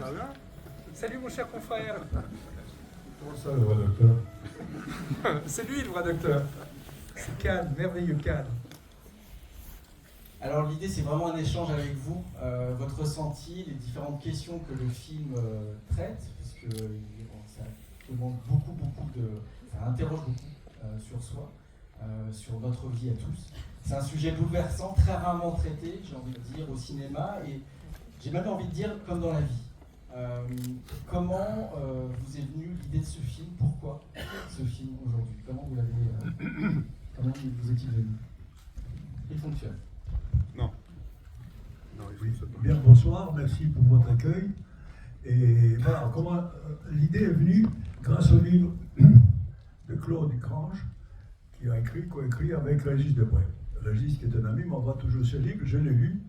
Ça va bien? Salut mon cher confrère. Comment ça, le vrai docteur? C'est lui le vrai docteur. C'est calme, merveilleux calme. Alors l'idée c'est vraiment un échange avec vous, votre ressenti, les différentes questions que le film traite, puisque ça demande ça interroge beaucoup sur soi, sur notre vie à tous. C'est un sujet bouleversant, très rarement traité, j'ai envie de dire, au cinéma, et j'ai même envie de dire comme dans la vie. Comment vous est venue l'idée de ce film? Pourquoi ce film aujourd'hui? Comment vous l'avez, comment vous est-il venu? Il fonctionne. Non. Non, il Oui. faut que ça Bien, bonsoir, merci pour votre accueil. Et voilà, comment l'idée est venue grâce au livre de Claude Grange, qui a coécrit avec Régis Debray. Régis, qui est un ami, m'envoie toujours ce livre, je l'ai lu,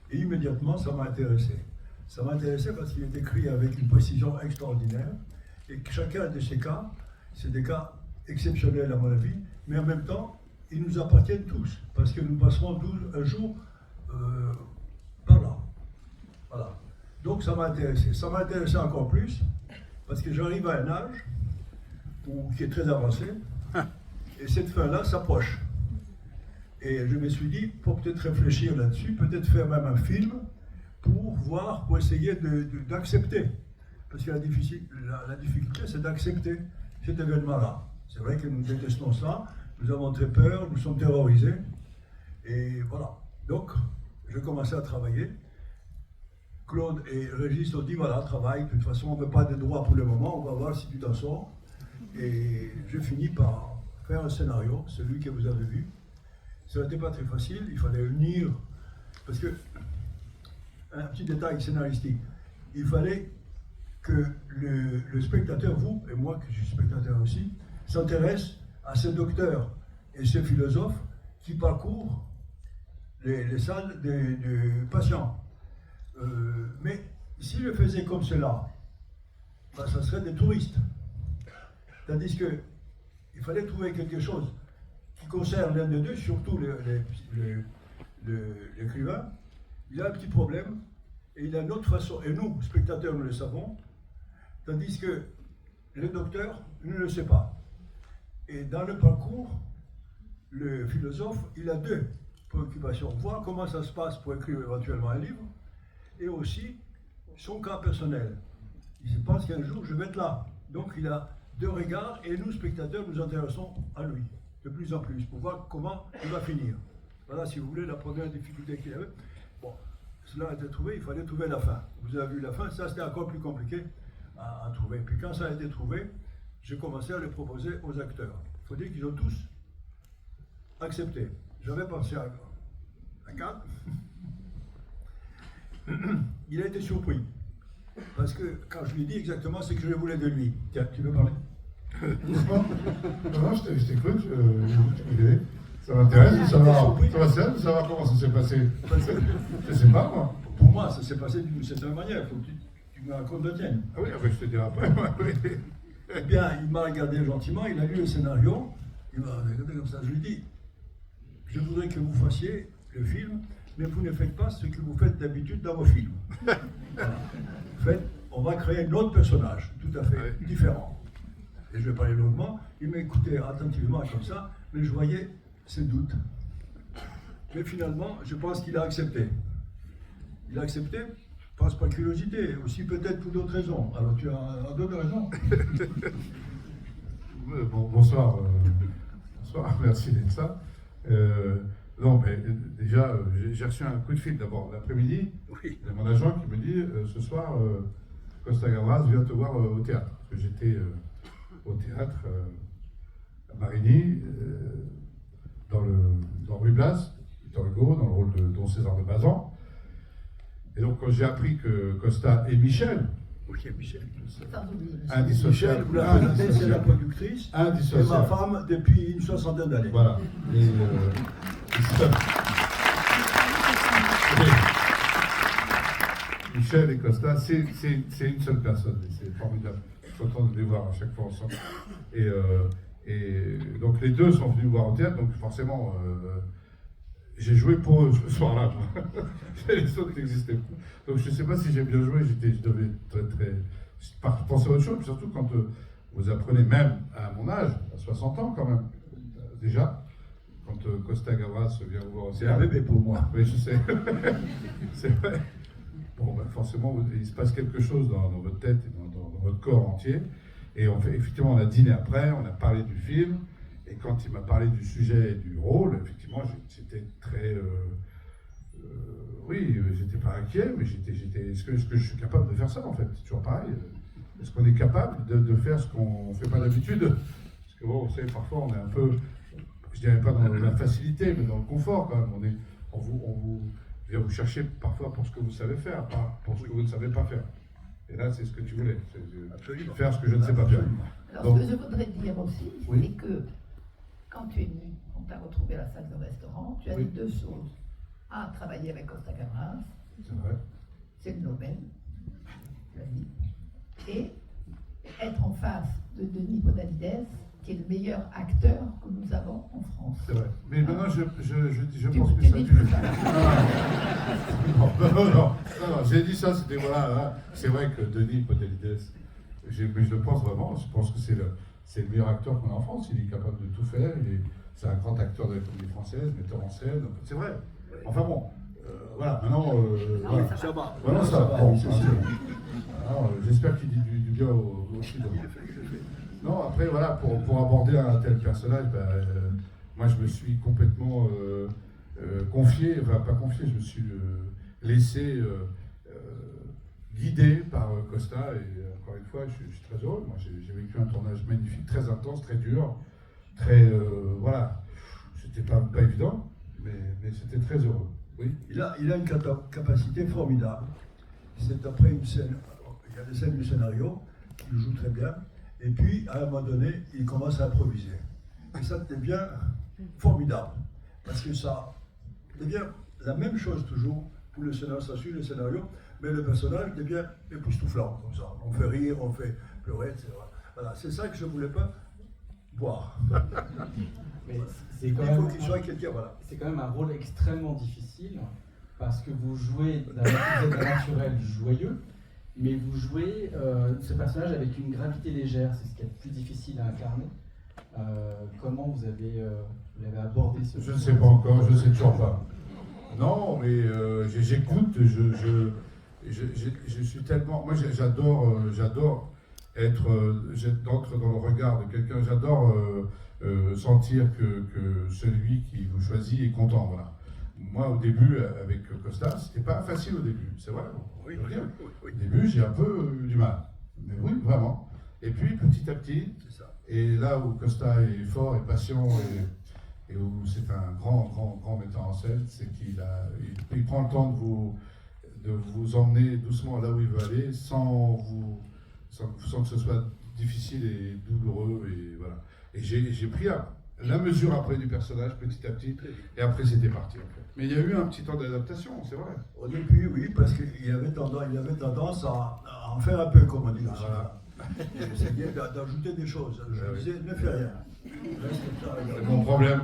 et immédiatement ça m'a intéressé. Ça m'a intéressé parce qu'il est écrit avec une précision extraordinaire, et que chacun de ces cas, c'est des cas exceptionnels à mon avis, mais en même temps, ils nous appartiennent tous, parce que nous passerons un jour par là. Voilà. Donc ça m'a intéressé. Ça m'a intéressé encore plus, parce que j'arrive à un âge qui est très avancé, et cette fin-là s'approche. Et je me suis dit, pour peut-être réfléchir là-dessus, peut-être faire même un film, pour essayer d'accepter. Parce que la difficulté, c'est d'accepter cet événement-là. C'est vrai que nous détestons ça, nous avons très peur, nous sommes terrorisés. Et voilà. Donc, je commençais à travailler. Claude et Régis ont dit, voilà, travaille, de toute façon, on ne veut pas de droits pour le moment, on va voir si tu t'en sors. Et je finis par faire un scénario, celui que vous avez vu. Ça n'était pas très facile, il fallait unir, parce que, un petit détail scénaristique, il fallait que le spectateur, vous et moi, que je suis spectateur aussi, s'intéresse à ces docteurs et ces philosophes qui parcourent les salles des patients. Mais si je faisais comme cela, ben, ça serait des touristes. Tandis qu'il fallait trouver quelque chose qui concerne l'un des deux, surtout l'écrivain. Il a un petit problème et il a une autre façon, et nous, spectateurs, nous le savons, tandis que le docteur ne le sait pas. Et dans le parcours, le philosophe, il a deux préoccupations. Voir comment ça se passe pour écrire éventuellement un livre, et aussi son cas personnel. Il pense qu'un jour, je vais être là. Donc il a deux regards, et nous, spectateurs, nous intéressons à lui, de plus en plus, pour voir comment il va finir. Voilà, si vous voulez, la première difficulté qu'il avait. Bon, cela a été trouvé, il fallait trouver la fin. Vous avez vu la fin, ça c'était encore plus compliqué à trouver. Puis quand ça a été trouvé, j'ai commencé à le proposer aux acteurs. Il faut dire qu'ils ont tous accepté. J'avais pensé à Gad. Il a été surpris. Parce que quand je lui ai dit exactement ce que je voulais de lui. Tiens, tu veux parler? Non, je t'écoute, ça m'intéresse de savoir comment ça s'est passé. Je sais pas, moi. Pour moi, ça s'est passé d'une certaine manière. Il faut que tu me racontes la tienne. Ah oui, après je te dirai après. Eh bien, il m'a regardé gentiment, il a lu le scénario, il m'a regardé comme ça. Je lui ai dit, je voudrais que vous fassiez le film, mais vous ne faites pas ce que vous faites d'habitude dans vos films. Voilà. En fait, on va créer un autre personnage, tout à fait différent. Et je vais parler longuement. Il m'écoutait attentivement comme ça, mais je voyais ses doutes. Mais finalement, je pense qu'il a accepté. Il a accepté, je pense par curiosité, aussi peut-être pour d'autres raisons. Alors tu as d'autres raisons? Bonsoir, bonsoir, merci d'être ça. Non, mais déjà, j'ai reçu un coup de fil d'abord l'après-midi. Oui. Il y a mon agent qui me dit ce soir, Costa Gavras vient te voir au théâtre. Parce que j'étais au théâtre à Marigny, dans Rue Blas, Victor Hugo, dans le rôle de Don César de Bazan. Et donc, quand j'ai appris que Costa et Michel, Oui, Michel. indissociable, Michel, vous la présentez, c'est la productrice. Et indissociable. ma femme depuis une soixantaine d'années. Voilà. Et Michel et Costa, c'est une seule personne. Et c'est formidable. Je suis content de les voir à chaque fois ensemble. Et donc les deux sont venus me voir au théâtre, donc forcément, j'ai joué pour eux ce soir-là. Les autres n'existaient pas. Donc je ne sais pas si j'ai bien joué, je devais penser à autre chose, surtout quand vous apprenez même à mon âge, à 60 ans quand même, déjà, quand Costa Gavras vient vous voir au C'est un bébé pour moi. Oui, je sais. C'est vrai. Bon, ben forcément, il se passe quelque chose dans votre tête et dans votre corps entier. Et effectivement, on a dîné après, on a parlé du film. Et quand il m'a parlé du sujet et du rôle, effectivement, j'étais très... oui, j'étais pas inquiet, mais est-ce que je suis capable de faire ça, en fait? C'est toujours pareil. Est-ce qu'on est capable de faire ce qu'on ne fait pas d'habitude? Parce que bon, vous savez, parfois, on est un peu... Je dirais pas dans la facilité, mais dans le confort quand même. On vous vient vous chercher parfois pour ce que vous savez faire, pas pour ce que vous ne savez pas faire. Et là, c'est ce que tu voulais, c'est faire ce que je ne sais pas faire. Alors, Donc, ce que je voudrais dire aussi, oui. c'est que quand tu es venu, on t'a retrouvé à la salle de restaurant, tu as Oui. dit deux choses. Un, travailler avec Costa Gavras, c'est vrai. c'est le Nobel, tu l'as dit. Et être en face de Denis Podalides, qui est le meilleur acteur que nous avons en France. C'est vrai. Mais maintenant, je Tu- pense que tu ça... dis tout ça. Non, j'ai dit ça, c'était voilà. Hein. C'est vrai que Denis Podalides, mais je le pense vraiment, je pense que c'est le meilleur acteur qu'on a en France. Il est capable de tout faire, c'est un grand acteur de la comédie française, metteur en scène, c'est vrai. Enfin bon, voilà, maintenant... voilà. Ça va. Voilà, ça va. Bon, alors, j'espère qu'il dit du bien aussi. Non, après, voilà, pour aborder un tel personnage, moi je me suis complètement confié, enfin pas confié, je me suis laissé guider par Costa, et encore une fois, je suis très heureux. Moi j'ai vécu un tournage magnifique, très intense, très dur, très. Voilà, c'était pas évident, mais c'était très heureux. Oui. Il a une capacité formidable. C'est après une scène, il y a des scènes du scénario qu'il joue très bien, et puis à un moment donné, il commence à improviser. Et ça devient formidable, parce que ça devient la même chose toujours, pour le scénario, ça suit le scénario, mais le personnage devient époustouflant, comme ça. On fait rire, on fait pleurer, etc. Voilà, c'est ça que je ne voulais pas voir. Mais c'est Il quand faut même... qu'il soit quelqu'un, voilà. C'est quand même un rôle extrêmement difficile parce que vous jouez vous êtes un naturel joyeux, mais vous jouez ce personnage avec une gravité légère, c'est ce qui est le plus difficile à incarner. Comment vous avez abordé ce Je ne sais pas encore, je ne sais toujours pas. Non, mais j'écoute, je suis tellement... Moi j'adore d'entrer dans le regard de quelqu'un, j'adore sentir que celui qui vous choisit est content, voilà. Moi, au début, avec Costa, c'était pas facile au début, c'est vrai. Oui, je veux dire. oui. Au début, j'ai un peu eu du mal. Mais oui, vraiment. Et puis, petit à petit, C'est ça. et là où Costa est fort et patient, et où c'est un grand metteur en scène, c'est il prend le temps de vous emmener doucement là où il veut aller, sans que ce soit difficile et douloureux. Et voilà. Et j'ai pris la mesure après du personnage petit à petit, et après c'était parti. En fait. Mais il y a eu un petit temps d'adaptation, c'est vrai. Au début, oui, parce qu'il avait tendance à en faire un peu, comme on dit. Voilà. C'est bien d'ajouter des choses. Je oui. disais, ne fais rien. Reste ça. C'est mon problème.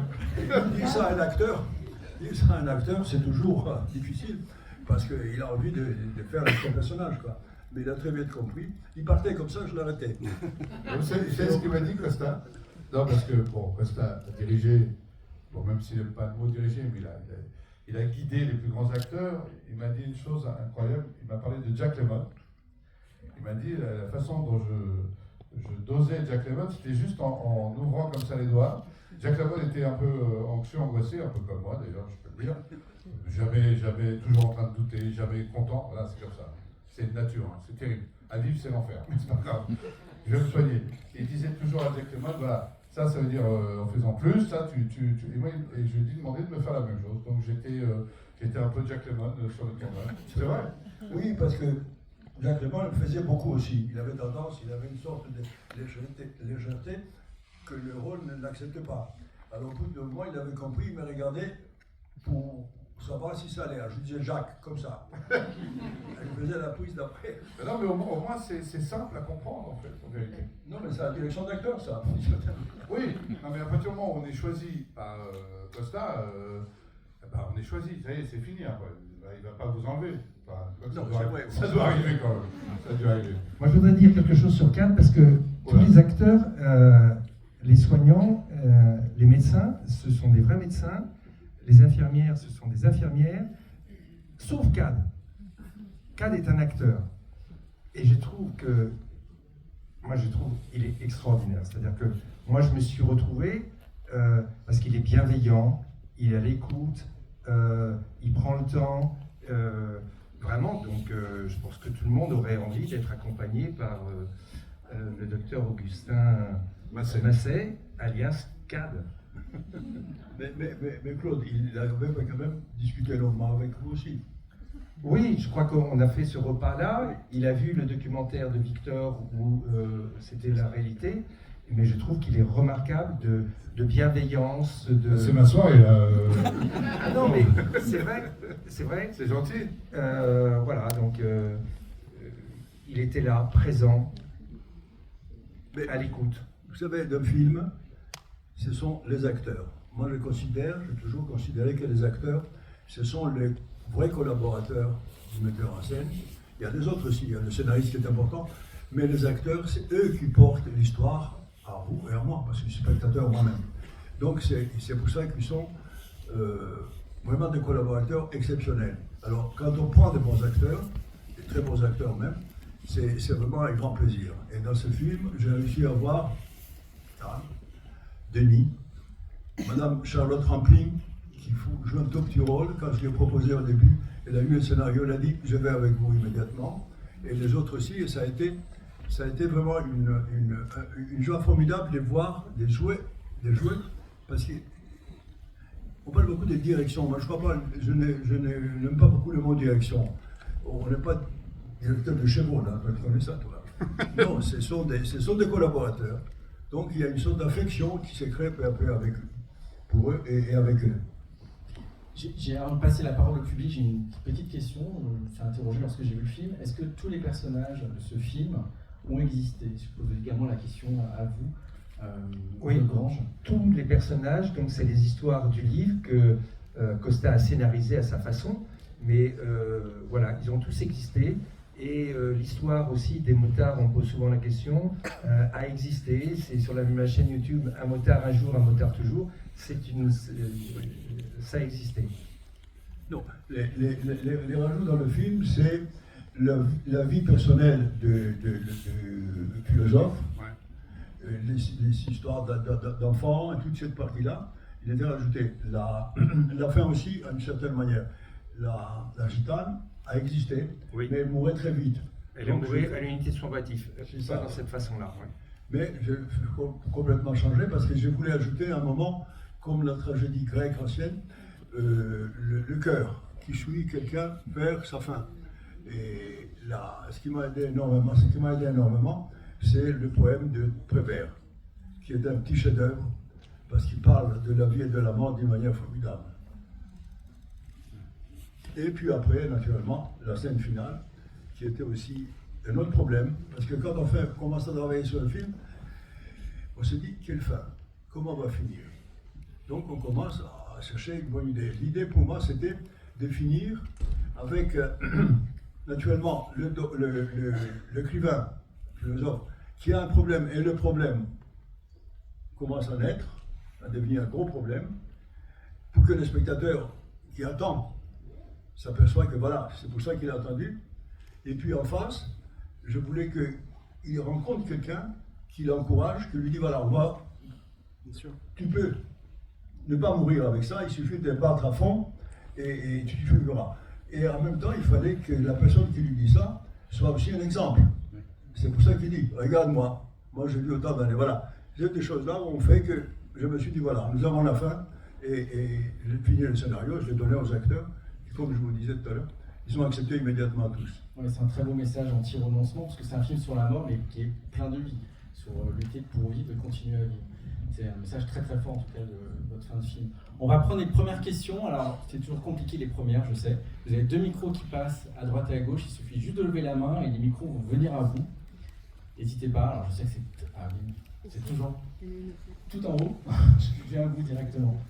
Dire ça à un acteur, c'est toujours difficile, parce qu'il a envie de faire son personnage, quoi. Mais il a très bien compris. Il partait comme ça, je l'arrêtais. Vous savez ce qu'il m'a dit, Costa? Non, parce que, bon, Costa a dirigé, bon, même s'il n'aime pas le mot diriger, mais il a guidé les plus grands acteurs. Il m'a dit une chose incroyable, il m'a parlé de Jack Lemmon. Il m'a dit la façon dont je dosais Jack Lemmon, c'était juste en ouvrant comme ça les doigts. Jack Lemmon était un peu anxieux, angoissé, un peu comme moi d'ailleurs, je peux le dire. Jamais toujours en train de douter, jamais content, voilà, c'est comme ça. C'est une nature, hein, c'est terrible. À vivre, c'est l'enfer, mais c'est pas grave. Je vais me soigner. Il disait toujours à Jack Lemmon, voilà, ça veut dire en faisant plus, ça et moi, et je lui ai demandé de me faire la même chose. Donc j'étais un peu Jack Lemmon sur le tournage. C'est vrai. Oui, parce que Jack Lemmon le faisait beaucoup aussi. Il avait une sorte de légèreté que le rôle n'accepte pas. Alors au bout d'un moment, il avait compris, il m'a regardé pour savoir si ça allait. Alors, je lui disais Jacques, comme ça. Elle faisait la prise d'après. Mais non, mais au moins c'est simple à comprendre en fait, en vérité. Non, mais c'est la direction d'acteur, ça. Oui, non, mais à partir du moment où on est choisi par Costa, bah, on est choisi, ça y est, c'est fini après. Bah, il ne va pas vous enlever. Enfin, Non, ça, c'est doit, vrai. ça doit arriver quand même. Ça doit arriver. Moi, je voudrais dire quelque chose sur Cannes, parce que tous Voilà. les acteurs, les soignants, les médecins, ce sont des vrais médecins. Les infirmières, ce sont des infirmières. Sauf Cad. Cad est un acteur. Et je trouve qu'il est extraordinaire. C'est-à-dire que moi, je me suis retrouvé, parce qu'il est bienveillant, il est à l'écoute, il prend le temps. Vraiment, donc je pense que tout le monde aurait envie d'être accompagné par le docteur Augustin Masset, alias Cad. Mais Claude, il a quand même discuté longuement avec vous aussi. Oui, je crois qu'on a fait ce repas-là. Il a vu le documentaire de Victor où c'était la réalité. Mais je trouve qu'il est remarquable de bienveillance, de... C'est ma soirée là. Ah non, mais c'est vrai. C'est gentil. Voilà, donc il était là, présent, Mais à l'écoute. vous savez, d'un film, ce sont les acteurs. Moi, j'ai toujours considéré que les acteurs, ce sont les vrais collaborateurs du metteur en scène. Il y a des autres aussi, il y a le scénariste qui est important, mais les acteurs, c'est eux qui portent l'histoire à vous et à moi, parce que je suis spectateur moi-même. Donc c'est pour ça qu'ils sont vraiment des collaborateurs exceptionnels. Alors quand on prend des bons acteurs, des très bons acteurs même, c'est vraiment un grand plaisir. Et dans ce film, j'ai réussi à voir Denis, Madame Charlotte Rampling, qui joue un tout petit rôle. Quand je lui ai proposé au début, elle a eu le scénario, elle a dit je vais avec vous immédiatement. Et les autres aussi, et ça a été vraiment une joie formidable de les voir, de jouer, parce qu'on parle beaucoup de direction. Moi, je crois pas, je n'aime pas beaucoup le mot direction. On n'est pas directeur de chevaux, là, tu connais ça, toi. Non, ce sont des collaborateurs. Donc, il y a une sorte d'affection qui s'est créée peu à peu avec eux, pour eux et avec eux. Avant de passer la parole au public, j'ai une petite question. Je me suis interrogé lorsque j'ai vu le film. Est-ce que tous les personnages de ce film ont existé? Je pose également la question à vous, Oui, Grange. tous les personnages, donc c'est les histoires du livre que Costa a scénarisé à sa façon, mais voilà, ils ont tous existé. Et l'histoire aussi des motards, on pose souvent la question, a existé. C'est sur ma chaîne YouTube, un motard un jour, un motard toujours. Ça a existé. Non, les rajouts dans le film, c'est la vie personnelle du philosophe, les histoires d'enfants, et toute cette partie-là, il était rajouté. La fin aussi, d'une certaine manière. La gitane a existé, Oui. mais elle mourait très vite. Elle est mourue à l'unité de soins palliatifs, pas dans cette façon-là. Ouais. Mais j'ai complètement changé parce que je voulais ajouter un moment, comme la tragédie grecque ancienne, le cœur qui suit quelqu'un vers sa fin. Et là, ce qui m'a aidé énormément, c'est le poème de Prévert, qui est un petit chef-d'œuvre parce qu'il parle de la vie et de la mort d'une manière formidable. Et puis après, naturellement, la scène finale, qui était aussi un autre problème, parce que quand on commence à travailler sur un film, on se dit, quelle fin? Comment on va finir? Donc on commence à chercher une bonne idée. L'idée pour moi, c'était de finir avec, naturellement, l'écrivain, le philosophe, qui a un problème, et le problème commence à naître, à devenir un gros problème, pour que le spectateur qui attend s'aperçoit que voilà, c'est pour ça qu'il a attendu. Et puis en face, je voulais qu'il rencontre quelqu'un qui l'encourage, qui lui dit voilà, on va, tu peux ne pas mourir avec ça, il suffit de battre à fond et tu verras. Et en même temps, il fallait que la personne qui lui dit ça soit aussi un exemple. C'est pour ça qu'il dit regarde-moi, moi j'ai vu autant d'années, voilà. C'est des choses là où on fait que je me suis dit voilà, nous avons la fin et j'ai fini le scénario, je l'ai donné aux acteurs. Comme je vous disais tout à l'heure, ils ont accepté immédiatement tous. Ouais, c'est un très beau message anti-renoncement, parce que c'est un film sur la mort, mais qui est plein de vie, sur lutter pour vivre et continuer à vivre. C'est un message très très fort, en tout cas, de votre fin de film. On va prendre les premières questions. Alors, c'est toujours compliqué les premières, je sais. Vous avez 2 micros qui passent à droite et à gauche, il suffit juste de lever la main et les micros vont venir à vous. N'hésitez pas, alors je sais que c'est toujours tout en haut. Je viens à vous directement.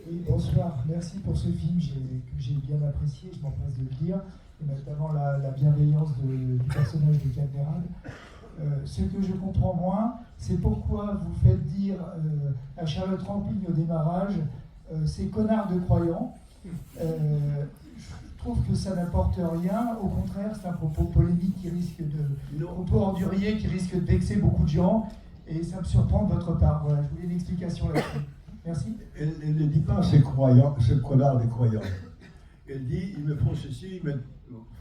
Oui, bonsoir. Merci pour ce film que j'ai bien apprécié, je m'empresse de le dire, et notamment la bienveillance du personnage de Cadmerade. Ce que je comprends moins, c'est pourquoi vous faites dire à Charlotte Rampling au démarrage ces connards de croyants. Je trouve que ça n'apporte rien. Au contraire, c'est un propos polémique qui risque de... propos ordurier qui risque de vexer beaucoup de gens. Et ça me surprend de votre part. Voilà, je voulais une explication là-dessus. Merci. Elle ne dit pas ces croyants, ces connards des croyants. Elle dit, ils me font ceci, ils me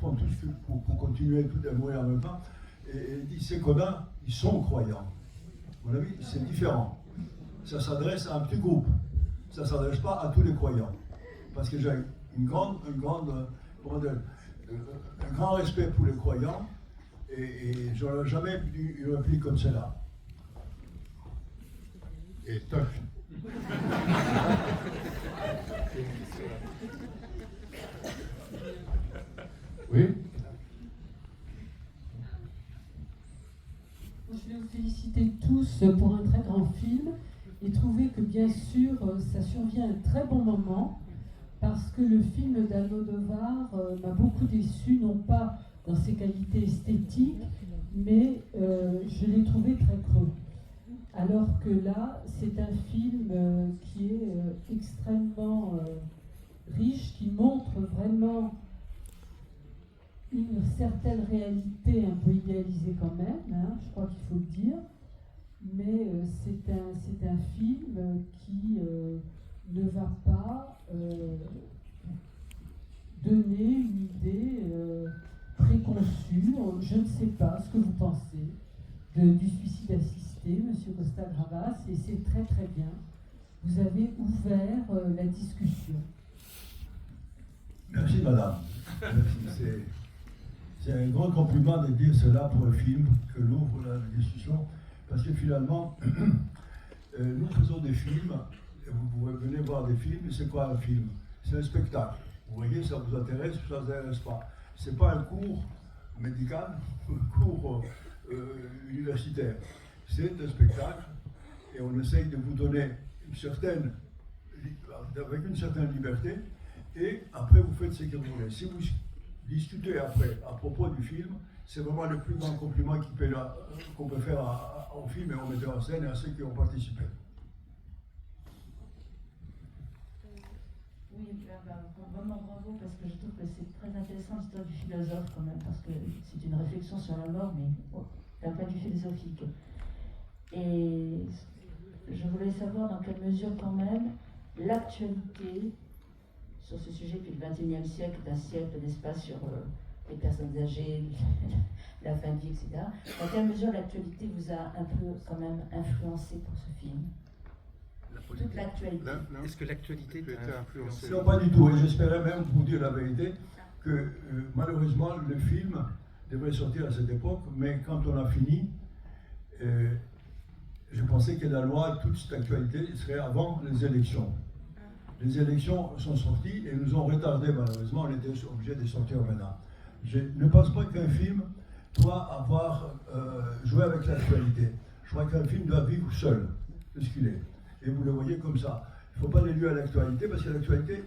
font tout ce pour continuer tout à mourir en même temps. Et elle dit, ces connards, ils sont croyants. À mon avis, c'est différent. Ça s'adresse à un petit groupe. Ça ne s'adresse pas à tous les croyants. Parce que j'ai un grand respect pour les croyants et je n'aurais jamais eu une réplique comme celle-là. Et toc. Oui. Je vais vous féliciter tous pour un très grand film et trouver que bien sûr ça survient à un très bon moment parce que le film d'Almodovar m'a beaucoup déçu, non pas dans ses qualités esthétiques, mais je l'ai trouvé très creux. Alors que là, c'est un film qui est extrêmement riche, qui montre vraiment une certaine réalité un peu idéalisée quand même, hein, je crois qu'il faut le dire, mais c'est un film qui ne va pas donner une idée préconçue. Je ne sais pas ce que vous pensez du suicide assisté, Monsieur Costa-Gavras, et c'est très très bien. Vous avez ouvert la discussion. Merci madame. Merci. C'est un grand compliment de dire cela pour un film que l'ouvre la discussion, parce que finalement, nous faisons des films, et vous venez voir des films, c'est quoi un film? C'est un spectacle. Vous voyez, ça vous intéresse ou ça ne vous intéresse pas. Ce n'est pas un cours médical, un cours universitaire. C'est un spectacle et on essaye de vous donner avec une certaine liberté et après vous faites ce que vous voulez. Si vous discutez après à propos du film, c'est vraiment le plus grand compliment qu'on peut faire au film et aux metteurs en scène et à ceux qui ont participé. Oui, vraiment bravo parce que je trouve que c'est très intéressant l'histoire du philosophe quand même parce que c'est une réflexion sur la mort mais d'un point de vue philosophique. Et je voulais savoir dans quelle mesure quand même l'actualité sur ce sujet depuis le XXIe siècle, d'un siècle, n'est-ce pas, sur les personnes âgées, la fin de vie, etc. Dans quelle mesure l'actualité vous a un peu quand même influencé pour ce film? Toute l'actualité. Est-ce que l'actualité peut être influencée? Non, pas du tout. Et j'espérais même vous dire la vérité que malheureusement le film devrait sortir à cette époque, mais quand on a fini, je pensais que la loi, toute cette actualité serait avant les élections. Les élections sont sorties et nous ont retardé malheureusement, on était obligé de sortir maintenant. Je ne pense pas qu'un film doit avoir joué avec l'actualité. Je crois qu'un film doit vivre seul, de ce qu'il est. Et vous le voyez comme ça. Il ne faut pas les lier à l'actualité parce que l'actualité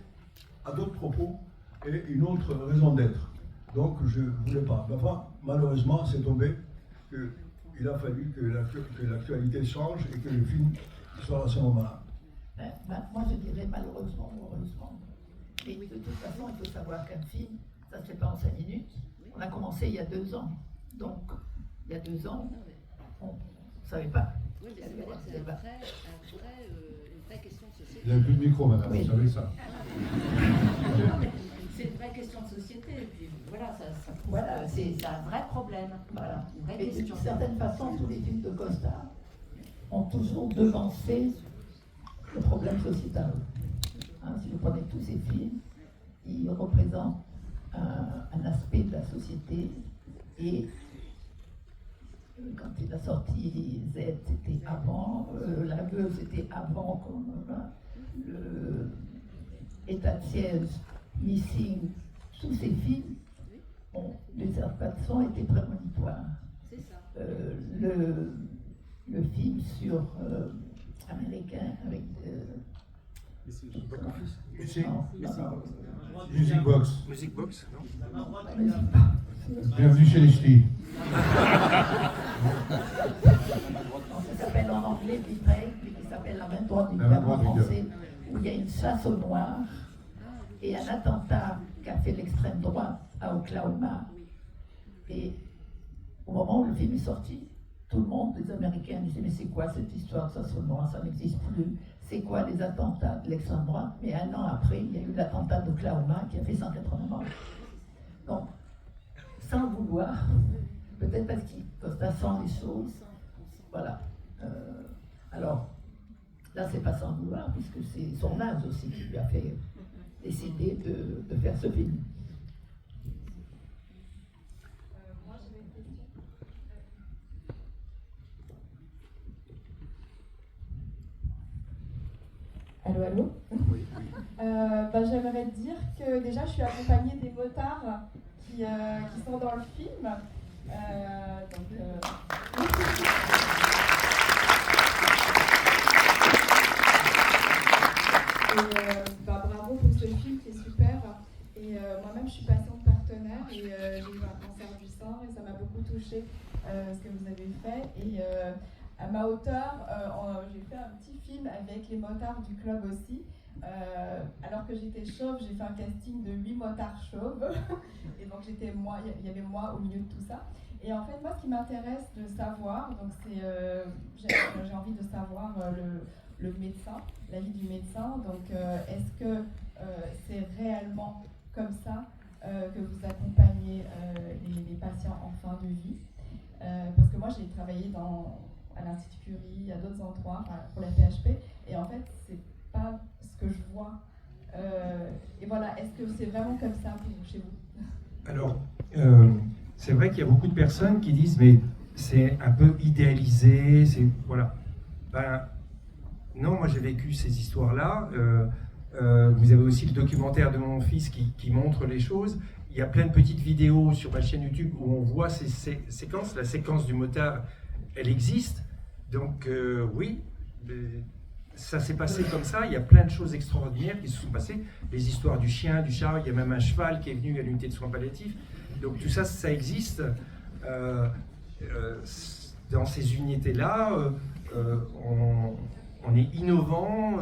a d'autres propos et une autre raison d'être. Donc je ne voulais pas. Mais enfin, malheureusement, c'est tombé qu'il a fallu que l'actualité change et que le film soit à ce moment-là. Moi, je dirais malheureusement ou heureusement. Mais de toute façon, il faut savoir qu'un film, ça ne se fait pas en 5 minutes. On a commencé il y a 2 ans. Donc, il y a 2 ans, on ne savait pas. Oui, mais ça veut dire que c'est une vraie question de société. Il n'y a plus de micro, madame, Oui. vous savez ça. Non, mais c'est une vraie question de société. Et puis voilà, Voilà, c'est un vrai problème. Voilà. Une vraie Et d'une question. certaine façon, tous les films de Costa ont toujours devancé le problème sociétal. Hein, si vous prenez tous ces films, ils représentent un aspect de la société et quand il a sorti Z, c'était avant, La Veuve, c'était avant, comme le État de siège, Missing, tous ces films ont les absents étaient prémonitoires. C'est ça. Le film sur américain avec Music, non, Music Box. Music Box, non? Bienvenue chez les ch'tis. Ça s'appelle en anglais Betrayed, mais qui s'appelle La main droite du La main diable en droite du français, où il y a une chasse au noir et un attentat qu'a fait l'extrême droite à Oklahoma. Et au moment où le film est sorti, tout le monde, les Américains, disaient mais c'est quoi cette histoire de chasse au noir, ça n'existe plus. C'est quoi les attentats de l'extrême droite? Mais un an après, il y a eu l'attentat d'Oklahoma qui a fait 180 morts. Donc, sans vouloir, peut-être parce qu'il Costa sent les choses, voilà. Alors, là, c'est pas sans vouloir, puisque c'est son âge aussi qui lui a fait décider de faire ce film. Moi, j'avais une question. Allô, allô? Oui. J'aimerais dire que déjà, je suis accompagnée des motards qui sont dans le film. Bravo pour ce film qui est super. Et moi-même, je suis patiente partenaire et j'ai eu un cancer du sein et ça m'a beaucoup touchée ce que vous avez fait. Et à ma hauteur, j'ai fait un petit film avec les motards du club aussi. Alors que j'étais chauve, j'ai fait un casting de 8 motards chauves. Et donc il y avait moi au milieu de tout ça. Et en fait, moi, ce qui m'intéresse de savoir, donc c'est, j'ai envie de savoir le médecin, l'avis du médecin. Donc, est-ce que c'est réellement comme ça que vous accompagnez les patients en fin de vie? Parce que moi, j'ai travaillé à l'Institut Curie, à d'autres endroits, pour la PHP, et en fait, c'est pas ce que je vois. Et voilà, est-ce que c'est vraiment comme ça chez vous? Alors, c'est vrai qu'il y a beaucoup de personnes qui disent mais c'est un peu idéalisé, c'est voilà. Ben non, moi j'ai vécu ces histoires-là. Vous avez aussi le documentaire de mon fils qui montre les choses. Il y a plein de petites vidéos sur ma chaîne YouTube où on voit ces séquences. La séquence du motard, elle existe. Donc oui, ça s'est passé comme ça. Il y a plein de choses extraordinaires qui se sont passées. Les histoires du chien, du chat, il y a même un cheval qui est venu à l'unité de soins palliatifs. Donc tout ça, ça existe. Dans ces unités-là, on est innovant,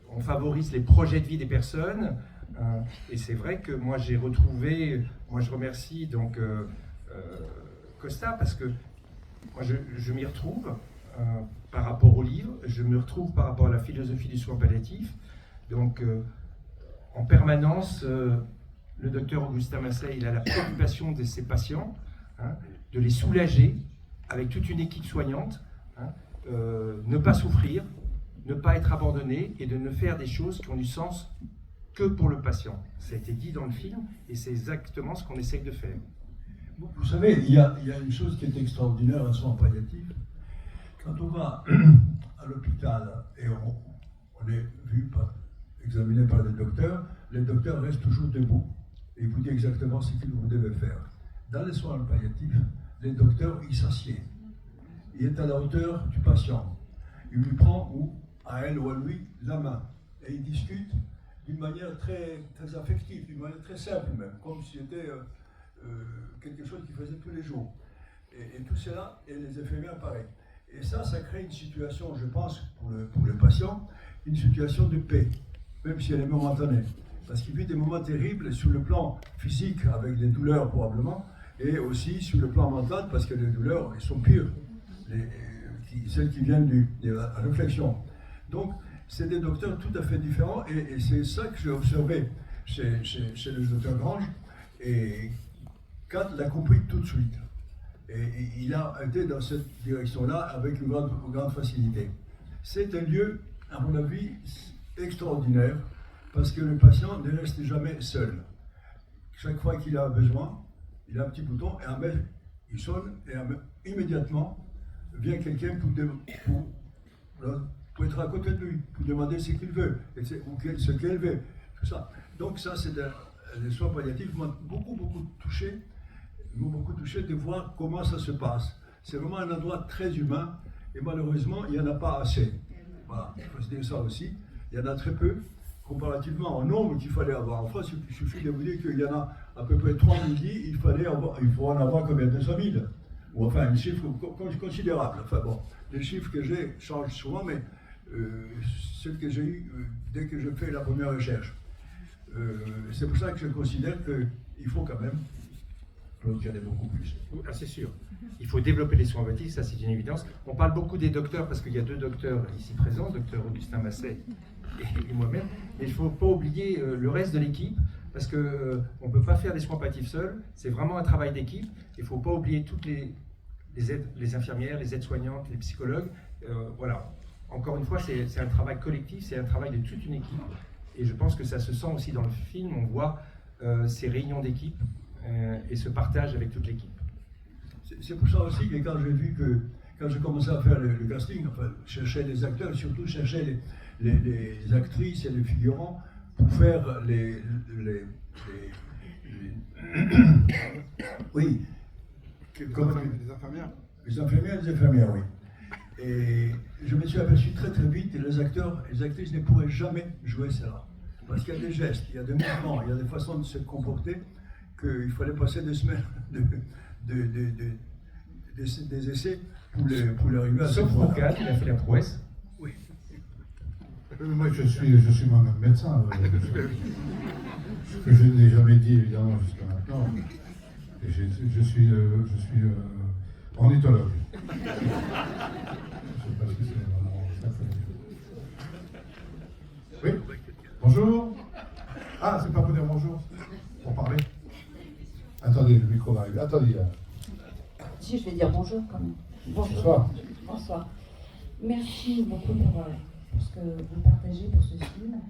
on favorise les projets de vie des personnes. Et c'est vrai que moi j'ai retrouvé, moi je remercie donc Costa parce que moi je m'y retrouve par rapport au livre, je me retrouve par rapport à la philosophie du soin palliatif. Donc en permanence, le docteur Augustin Masset, il a la préoccupation de ses patients, de les soulager avec toute une équipe soignante, ne pas souffrir, ne pas être abandonné et de ne faire des choses qui ont du sens que pour le patient. Ça a été dit dans le film et c'est exactement ce qu'on essaye de faire. Vous savez, il y a une chose qui est extraordinaire en soins palliatifs. Quand on va à l'hôpital et on est examiné par les docteurs restent toujours debout et vous disent exactement ce que vous devez faire. Dans les soins palliatifs, les docteurs, ils s'assiedent. Il est à la hauteur du patient. Il lui prend, ou à elle ou à lui, la main. Et ils discutent d'une manière très, très affective, d'une manière très simple même, comme si c'était quelque chose qu'ils faisaient tous les jours. Et tout cela, et les infirmières pareil. Et ça crée une situation, je pense, pour le patient, une situation de paix, même si elle est momentanée. Parce qu'il vit des moments terribles sur le plan physique, avec des douleurs probablement, et aussi sur le plan mental, parce que les douleurs, elles sont pires, celles qui viennent de la réflexion. Donc, c'est des docteurs tout à fait différents, et c'est ça que j'ai observé chez le docteur Grange, et Kat l'a compris tout de suite. Et il a été dans cette direction-là avec une grande facilité. C'est un lieu, à mon avis, extraordinaire, parce que le patient ne reste jamais seul. Chaque fois qu'il a besoin, il a un petit bouton, et il sonne, et immédiatement vient quelqu'un pour être à côté de lui, pour demander ce qu'il veut, ou ce qu'elle veut, tout ça. Donc ça, c'est des soins palliatifs qui m'ont beaucoup touché, m'ont beaucoup touché de voir comment ça se passe. C'est vraiment un endroit très humain et malheureusement, il n'y en a pas assez. Voilà, il faut se dire ça aussi. Il y en a très peu, comparativement au nombre qu'il fallait avoir. En France, il suffit de vous dire qu'il y en a à peu près 3 000 lits, il faut en avoir combien? 200 000? Ou enfin, un chiffre considérable. Enfin bon, les chiffres que j'ai changent souvent, mais ceux que j'ai eus dès que je fais la première recherche. C'est pour ça que je considère qu'il faut quand même qu'il y en ait beaucoup plus. Ah, c'est sûr. Il faut développer les soins palliatifs, ça c'est une évidence. On parle beaucoup des docteurs parce qu'il y a 2 docteurs ici présents, docteur Augustin Masset et moi-même. Mais il ne faut pas oublier le reste de l'équipe parce qu'on ne peut pas faire des soins palliatifs seuls. C'est vraiment un travail d'équipe. Il ne faut pas oublier toutes les infirmières, les aides-soignantes, les psychologues. Voilà. Encore une fois, c'est un travail collectif, c'est un travail de toute une équipe. Et je pense que ça se sent aussi dans le film. On voit ces réunions d'équipe et ce partage avec toute l'équipe. C'est pour ça aussi que quand j'ai vu que, quand j'ai commencé à faire le casting, enfin, je cherchais les acteurs, surtout je cherchais les actrices et les figurants pour faire oui. Les infirmières. Les infirmières et les infirmières, oui. Et je me suis aperçu très très vite que les acteurs et les actrices ne pourraient jamais jouer cela. Parce qu'il y a des gestes, il y a des mouvements, il y a des façons de se comporter qu'il fallait passer des semaines des essais pour arriver à ce Sauf pour Gad, il a fait la prouesse. Oui. Moi, je suis moi-même médecin. Ce que je n'ai jamais dit, évidemment, jusqu'à maintenant. Et je suis ornithologue. Je ne sais pas si c'est vraiment ça que... Oui. Bonjour. Ah, c'est pas pour dire bonjour, pour parler. Attendez, le micro va arriver. Attendez. Si, je vais dire bonjour quand même. Bonsoir. Bonsoir. Merci beaucoup pour ce que vous partagez pour ce film.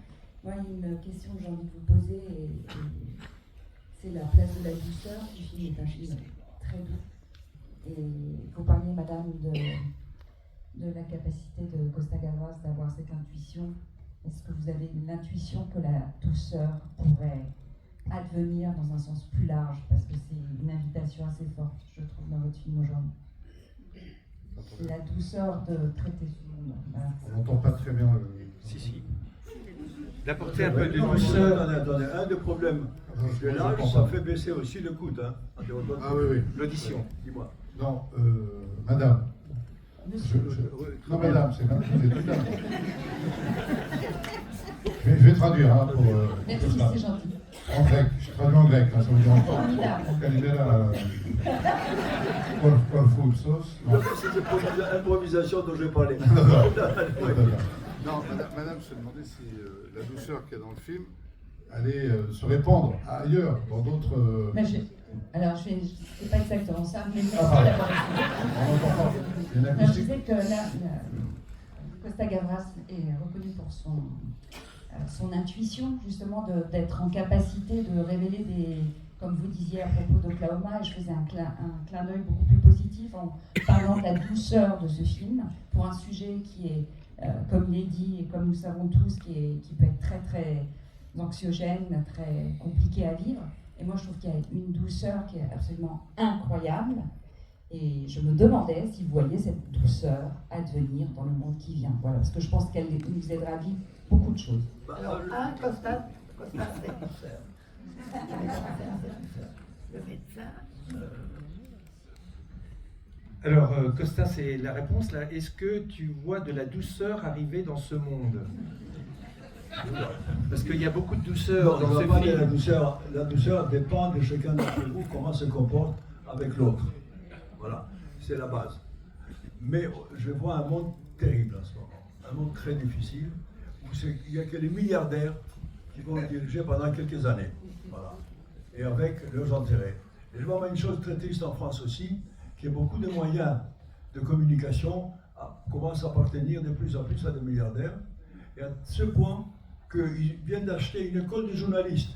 Moi, il y a une question que j'ai envie de vous poser, et c'est la place de la douceur. Ce film est un film très doux. Et vous parliez, madame, de la capacité de Costa Gavras d'avoir cette intuition. Est-ce que vous avez l'intuition que la douceur pourrait advenir dans un sens plus large, parce que c'est une invitation assez forte, je trouve, dans votre film aujourd'hui. C'est la douceur de traiter ce monde. Voilà. On n'entend pas très bien le... Si. D'apporter un peu de non, douceur. Attendez, un des problèmes de l'âge, ça fait baisser aussi le coude. Hein. Ah oui. L'audition. Dis-moi. Non, madame. Non, madame, c'est madame. Je vais traduire hein, pour... Merci, c'est gentil. En grec, je traduis en grec, hein, ça veut dire en Formidable. Calimera, sauce. C'est l'improvisation dont je parlais. Non, madame se demandait si la douceur qu'il y a dans le film allait se répandre ailleurs, dans d'autres... Alors, c'est pas exactement ça, mais merci d'avoir répondu. Je disais que Costa Gavras est reconnu pour son intuition, justement, d'être en capacité de révéler comme vous disiez à propos d'Oklahoma, et je faisais un clin d'œil beaucoup plus positif en parlant de la douceur de ce film, pour un sujet qui est, comme il est dit, et comme nous savons tous, qui peut être très très anxiogène, très compliqué à vivre. Et moi, je trouve qu'il y a une douceur qui est absolument incroyable. Et je me demandais si vous voyez cette douceur advenir dans le monde qui vient. Voilà, parce que je pense qu'elle nous aidera à vivre beaucoup de choses. Alors, Costa, c'est douceur. Le médecin. Alors, Costa, c'est la réponse là. Est-ce que tu vois de la douceur arriver dans ce monde? Parce qu'il y a beaucoup de douceur dans ce film. La douceur dépend de chacun d'entre vous, comment se comporte avec l'autre. Voilà, c'est la base. Mais je vois un monde terrible en ce moment, un monde très difficile, où il n'y a que les milliardaires qui vont diriger pendant quelques années. Voilà. Et avec leurs intérêts. Et je vois une chose très triste en France aussi, qu'il y a beaucoup de moyens de communication commencent à appartenir de plus en plus à des milliardaires, et à ce point qu'ils viennent d'acheter une école de journalistes.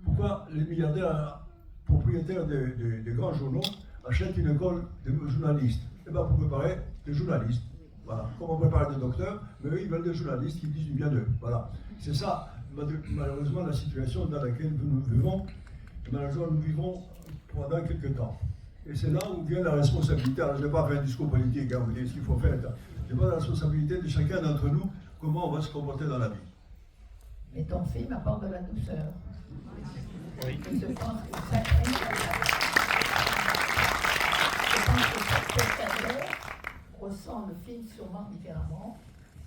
Pourquoi les milliardaires propriétaires de grands journaux achètent une école de journalistes? Eh bien, pour préparer des journalistes. Voilà. Comme on prépare des docteurs, mais eux, ils veulent des journalistes qui disent du bien d'eux. Voilà. C'est ça, malheureusement, la situation dans laquelle nous vivons. Et malheureusement, nous vivons pendant quelques temps. Et c'est là où vient la responsabilité. Alors, je ne vais pas faire un discours politique, vous dire ce qu'il faut faire. C'est pas la responsabilité de chacun d'entre nous, comment on va se comporter dans la vie. Mais ton film apporte de la douceur. Oui. Je pense que chaque spectateur ressent le film sûrement différemment,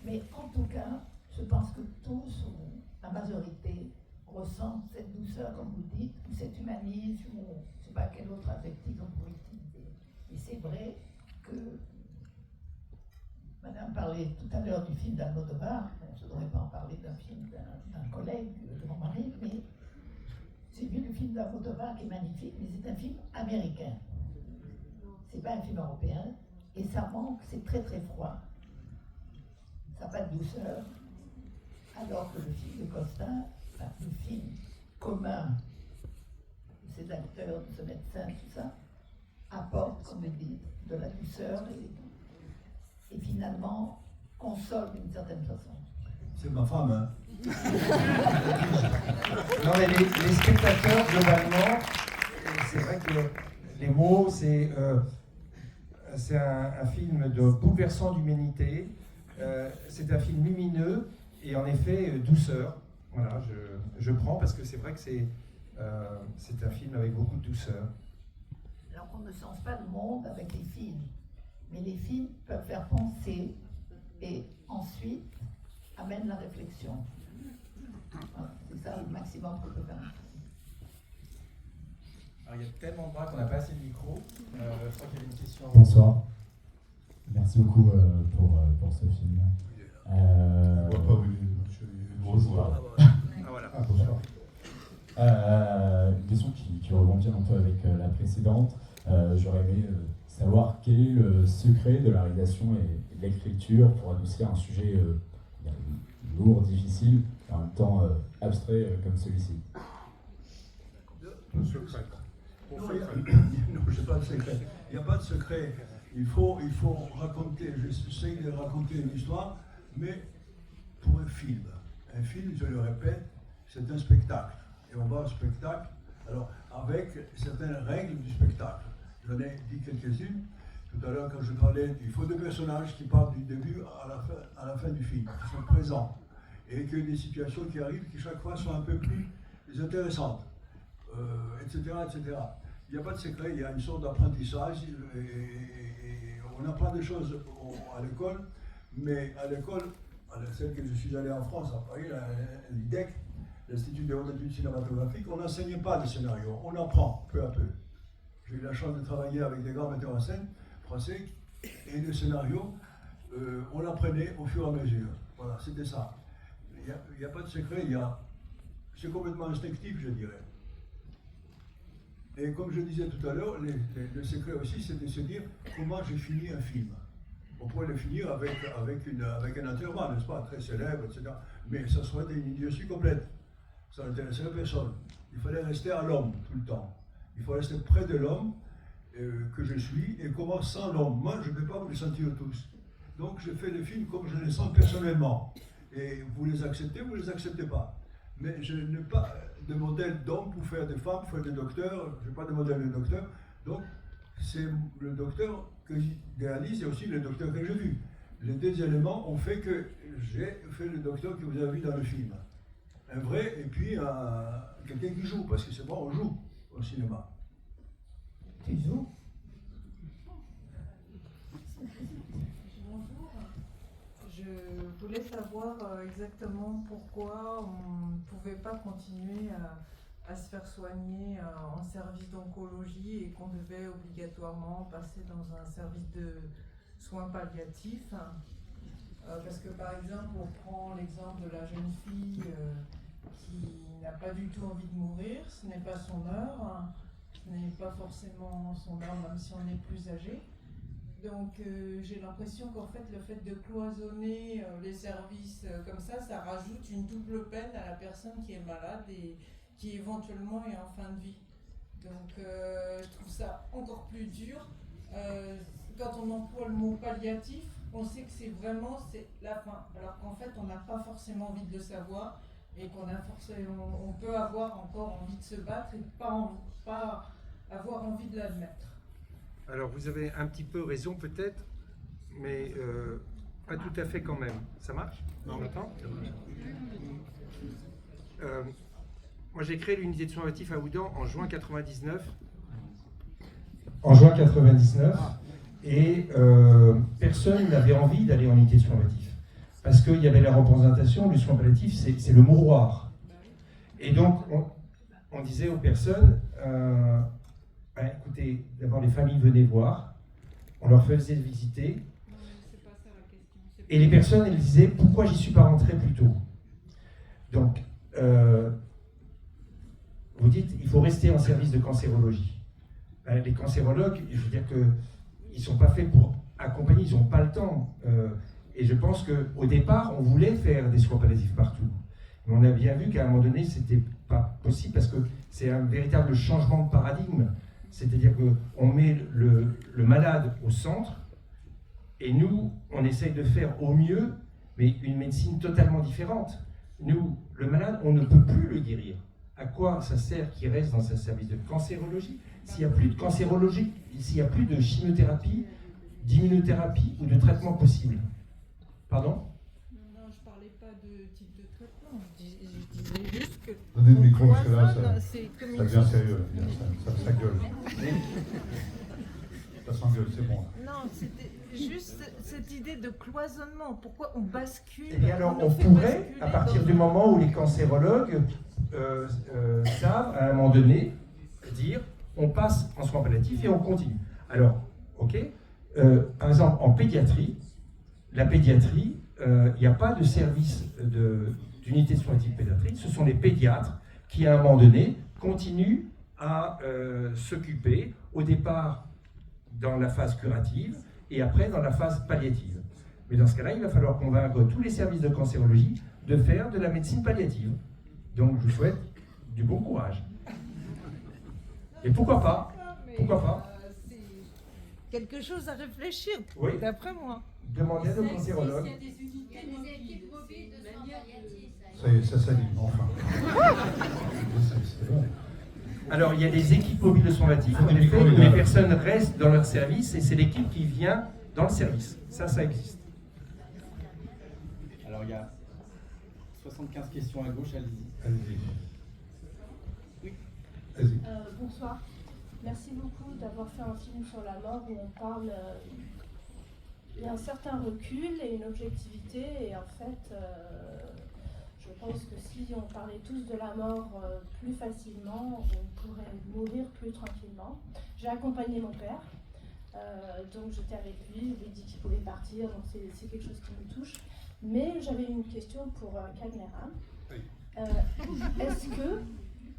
mais en tout cas, je pense que tous, ou la majorité, ressentent cette douceur, comme vous dites, ou cet humanisme, ou je ne sais pas quel autre adjectif on pourrait utiliser. Et c'est vrai que Madame parlait tout à l'heure du film d'Almodovar. Je ne devrais pas en parler d'un film d'un collègue de mon mari, mais j'ai vu le film d'Almodovar qui est magnifique, mais c'est un film américain. C'est pas un film européen, et ça manque, c'est très très froid. Ça n'a pas de douceur, alors que le film de Costin, le film commun de ces acteurs, de ce médecin, tout ça, apporte, comme vous dites, de la douceur et finalement console d'une certaine façon. C'est ma femme, hein. Non, mais les spectateurs, globalement, c'est vrai que les mots, c'est un film de bouleversant d'humanité, c'est un film lumineux et en effet douceur. Voilà, je prends parce que c'est vrai que c'est un film avec beaucoup de douceur. Alors on ne change pas le monde avec les films, mais les films peuvent faire penser et ensuite amènent la réflexion. Voilà, c'est ça le maximum qu'on peut faire. Alors, il y a tellement de bras qu'on n'a pas assez de micro. Je crois qu'il y avait une question. Bonsoir. Merci beaucoup pour ce film. On voit pas Bonsoir. Voilà. Bonsoir. Une question qui rebondit un peu avec la précédente. J'aurais aimé savoir quel est le secret de la réalisation et de l'écriture pour adoucir un sujet lourd, difficile, et en même temps abstrait comme celui-ci. Le secret. Non, je n'ai pas de secret. Il n'y a pas de secret. Il faut raconter, j'essaie de raconter une histoire, mais pour un film. Un film, je le répète, c'est un spectacle. Et on va au spectacle, alors avec certaines règles du spectacle. J'en ai dit quelques-unes. Tout à l'heure, quand je parlais, il faut deux personnages qui partent du début à la fin du film, qui sont présents. Et qu'il y a des situations qui arrivent qui chaque fois sont un peu plus intéressantes, etc., etc. Il n'y a pas de secret, il y a une sorte d'apprentissage et on apprend des choses à l'école, mais à l'école, celle que je suis allé en France, à Paris, l'IDEC, l'Institut des hautes études cinématographiques, on n'enseigne pas de scénario, on apprend peu à peu. J'ai eu la chance de travailler avec des grands metteurs en scène français et le scénario, on l'apprenait au fur et à mesure. Voilà, c'était ça. Il n'y a pas de secret, c'est complètement instinctif, je dirais. Et comme je disais tout à l'heure, le secret aussi, c'est de se dire comment j'ai fini un film. On pourrait le finir avec un intervalle, n'est-ce pas, très célèbre, etc. Mais ça serait une idiotie complète. Ça n'intéresserait personne. Il fallait rester à l'homme tout le temps. Il faut rester près de l'homme que je suis et comment sans l'homme. Moi, je ne vais pas vous le sentir tous. Donc, je fais les films comme je les sens personnellement. Et vous les acceptez ou vous ne les acceptez pas. Mais je n'ai pas de modèle d'homme pour faire des femmes, pour faire des docteurs. Je n'ai pas de modèle de docteur. Donc, c'est le docteur que j'idéalise et aussi le docteur que j'ai vu. Les deux éléments ont fait que j'ai fait le docteur que vous avez vu dans le film. Un vrai et puis quelqu'un qui joue, parce que c'est moi, on joue au cinéma. Tu joues? Bonjour. Je voulais savoir exactement pourquoi on ne pouvait pas continuer à se faire soigner en service d'oncologie et qu'on devait obligatoirement passer dans un service de soins palliatifs. Parce que par exemple, on prend l'exemple de la jeune fille qui n'a pas du tout envie de mourir, ce n'est pas son heure, ce n'est pas forcément son heure même si on est plus âgé. Donc j'ai l'impression qu'en fait le fait de cloisonner les services comme ça rajoute une double peine à la personne qui est malade et qui éventuellement est en fin de vie. Donc je trouve ça encore plus dur. Quand on emploie le mot palliatif, on sait que c'est la fin, alors qu'en fait on n'a pas forcément envie de le savoir et on peut avoir encore envie de se battre et pas avoir envie de l'admettre. Alors vous avez un petit peu raison peut-être, mais pas tout à fait quand même. Ça marche? On m'entend? Moi j'ai créé l'unité de soins palliatifs à Oudan en juin 99. Et personne n'avait envie d'aller en unité de soins palliatifs. Parce qu'il y avait la représentation, le soin palliatif c'est le mouroir. Et donc on disait aux personnes, écoutez, d'abord les familles venaient voir, on leur faisait visiter, et les personnes elles disaient pourquoi j'y suis pas rentré plus tôt. Donc vous dites il faut rester en service de cancérologie. Les cancérologues, je veux dire qu'ils ne sont pas faits pour accompagner, ils n'ont pas le temps. Et je pense qu'au départ, on voulait faire des soins palliatifs partout. Mais on a bien vu qu'à un moment donné, ce n'était pas possible parce que c'est un véritable changement de paradigme. C'est-à-dire qu'on met le malade au centre et nous, on essaye de faire au mieux, mais une médecine totalement différente. Nous, le malade, on ne peut plus le guérir. À quoi ça sert qu'il reste dans un service de cancérologie s'il n'y a plus de cancérologie, s'il n'y a plus de chimiothérapie, d'immunothérapie ou de traitement possible? Pardon? Non, je ne parlais pas de type de traitement. Je disais juste que. Donnez le micro parce que là, ça devient chose. sérieux. Ça gueule. Ça s'engueule, c'est bon. Non, c'était juste cette idée de cloisonnement. Pourquoi on bascule? Eh bien alors, on pourrait, à partir du moment où les cancérologues savent, à un moment donné, dire on passe en soins palliatifs et on continue. Alors, ok, par exemple, en pédiatrie, la pédiatrie, il n'y a pas de service d'unité de soins palliatifs pédiatriques, ce sont les pédiatres qui, à un moment donné, continuent à s'occuper, au départ, dans la phase curative, et après dans la phase palliative. Mais dans ce cas-là, il va falloir convaincre tous les services de cancérologie de faire de la médecine palliative. Donc, je vous souhaite du bon courage. Et pourquoi pas? Pourquoi pas? C'est quelque chose à réfléchir, Oui. d'après moi. Demandez à nos cancérologues. Il y a des équipes mobiles de soins palliatifs. Ça y est, ça s'aligne, enfin. C'est bon. Alors, il y a des équipes mobiles de soins palliatifs, en effet, où les personnes restent dans leur service et c'est l'équipe qui vient dans le service. Ça existe. Alors, il y a 75 questions à gauche, allez-y. Allez-y. Oui. Vas-y. Bonsoir. Merci beaucoup d'avoir fait un film sur la mort où on parle. Il y a un certain recul et une objectivité, et en fait, je pense que si on parlait tous de la mort plus facilement, on pourrait mourir plus tranquillement. J'ai accompagné mon père, donc j'étais avec lui, il m'a dit qu'il pouvait partir, donc c'est quelque chose qui me touche. Mais j'avais une question pour Cagnera. Est-ce que